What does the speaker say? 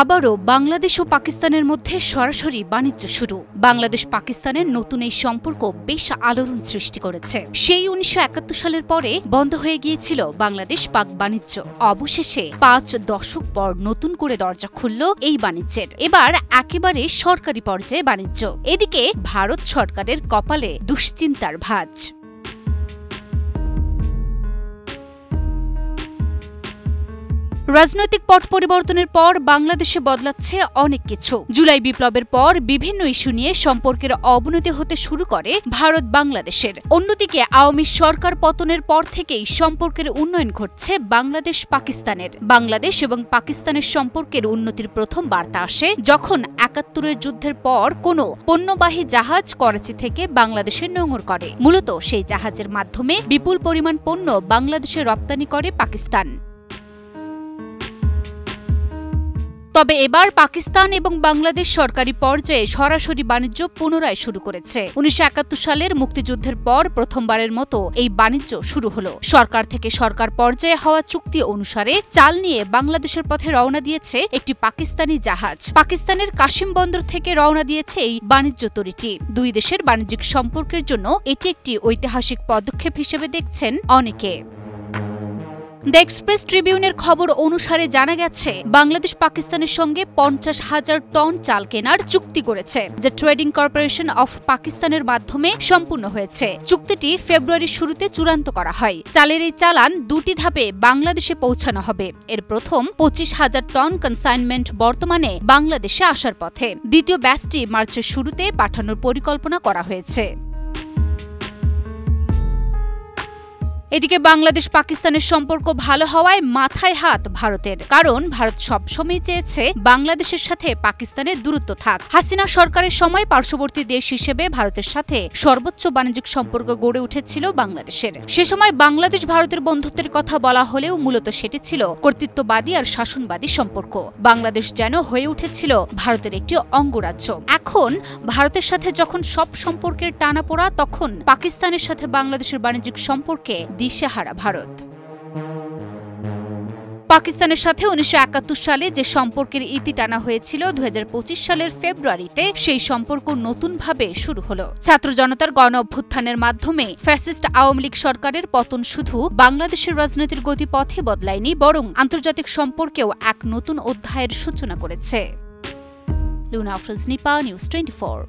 আবারও বাংলাদেশ ও পাকিস্তানের মধ্যে সরাসরি বাণিজ্য শুরু। বাংলাদেশ পাকিস্তানের নতুন এই সম্পর্ক বেশ আলোড়ন সৃষ্টি করেছে। সেই ১৯৭১ সালের পরে বন্ধ হয়ে গিয়েছিল বাংলাদেশ পাক বাণিজ্য। অবশেষে ৫ দশক পর নতুন করে দরজা খুলল এই বাণিজ্যের। এবার একেবারে সরকারি পর্যায়ে বাণিজ্য। এদিকে ভারত সরকারের কপালে দুশ্চিন্তার ভাঁজ। রাজনৈতিক পট পরিবর্তনের পর বাংলাদেশে বদলাচ্ছে অনেক কিছু। জুলাই বিপ্লবের পর বিভিন্ন ইস্যু নিয়ে সম্পর্কের অবনতি হতে শুরু করে ভারত বাংলাদেশের। অন্যদিকে আওয়ামী সরকার পতনের পর থেকেই সম্পর্কের উন্নয়ন ঘটছে বাংলাদেশ পাকিস্তানের। বাংলাদেশ এবং পাকিস্তানের সম্পর্কের উন্নতির প্রথম বার্তা আসে যখন ৭১-এর যুদ্ধের পর কোনো পণ্যবাহী জাহাজ করাচি থেকে বাংলাদেশে নোঙর করে। মূলত সেই জাহাজের মাধ্যমে বিপুল পরিমাণ পণ্য বাংলাদেশে রপ্তানি করে পাকিস্তান। তবে এবার পাকিস্তান এবং বাংলাদেশ সরকারি পর্যায়ে সরাসরি বাণিজ্য পুনরায় শুরু করেছে। ১৯৭১ সালের মুক্তিযুদ্ধের পর প্রথমবারের মতো এই বাণিজ্য শুরু হলো। সরকার থেকে সরকার পর্যায়ে হওয়া চুক্তি অনুসারে চাল নিয়ে বাংলাদেশের পথে রওনা দিয়েছে একটি পাকিস্তানি জাহাজ। পাকিস্তানের কাশিম বন্দর থেকে রওনা দিয়েছে এই বাণিজ্য তরীটি। দুই দেশের বাণিজ্যিক সম্পর্কের জন্য এটি একটি ঐতিহাসিক পদক্ষেপ হিসেবে দেখছেন অনেকে। দ্য এক্সপ্রেস ট্রিবিউনের খবর অনুসারে জানা গেছে, বাংলাদেশ পাকিস্তানের সঙ্গে ৫০,০০০ টন চাল কেনার চুক্তি করেছে, যা ট্রেডিং কর্পোরেশন অফ পাকিস্তানের মাধ্যমে সম্পূর্ণ হয়েছে। চুক্তিটি ফেব্রুয়ারির শুরুতে চূড়ান্ত করা হয়। চালের এই চালান দুটি ধাপে বাংলাদেশে পৌঁছানো হবে। এর প্রথম ২৫,০০০ টন কনসাইনমেন্ট বর্তমানে বাংলাদেশে আসার পথে। দ্বিতীয় ব্যাচটি মার্চের শুরুতে পাঠানোর পরিকল্পনা করা হয়েছে। এদিকে বাংলাদেশ পাকিস্তানের সম্পর্ক ভালো হওয়ায় মাথায় হাত ভারতের। কারণ ভারত সবসময় চেয়েছে বাংলাদেশের সাথে পাকিস্তানের দূরত্ব থাক। হাসিনা সরকারের সময় পার্শ্ববর্তী দেশ হিসেবে ভারতের সাথে সর্বোচ্চ বাণিজ্যিক সম্পর্ক গড়ে উঠেছিল বাংলাদেশের। সে সময় বাংলাদেশ ভারতের বন্ধুত্বের কথা বলা হলেও মূলত সেটি ছিল কর্তৃত্ববাদী আর শাসনবাদী সম্পর্ক। বাংলাদেশ যেন হয়ে উঠেছিল ভারতের একটি অঙ্গরাজ্য। এখন ভারতের সাথে যখন সব সম্পর্কের টানাপোড়া, তখন পাকিস্তানের সাথে বাংলাদেশের বাণিজ্যিক সম্পর্কে দিশেহারা ভারত। পাকিস্তানের সাথে ১৯৭১ সালে যে সম্পর্কের ইতি টানা হয়েছিল ২০২৫ সালের ফেব্রুয়ারিতে সেই সম্পর্ক নতুনভাবে শুরু হলো। ছাত্র জনতার গণ অভ্যুত্থানের মাধ্যমে ফ্যাসিস্ট আওয়ামী লীগ সরকারের পতন শুধু বাংলাদেশের রাজনীতির গতিপথে বদলায়নি, বরং আন্তর্জাতিক সম্পর্কেও এক নতুন অধ্যায়ের সূচনা করেছে। লুনা আফরোজ, নিপা, নিউজ 24।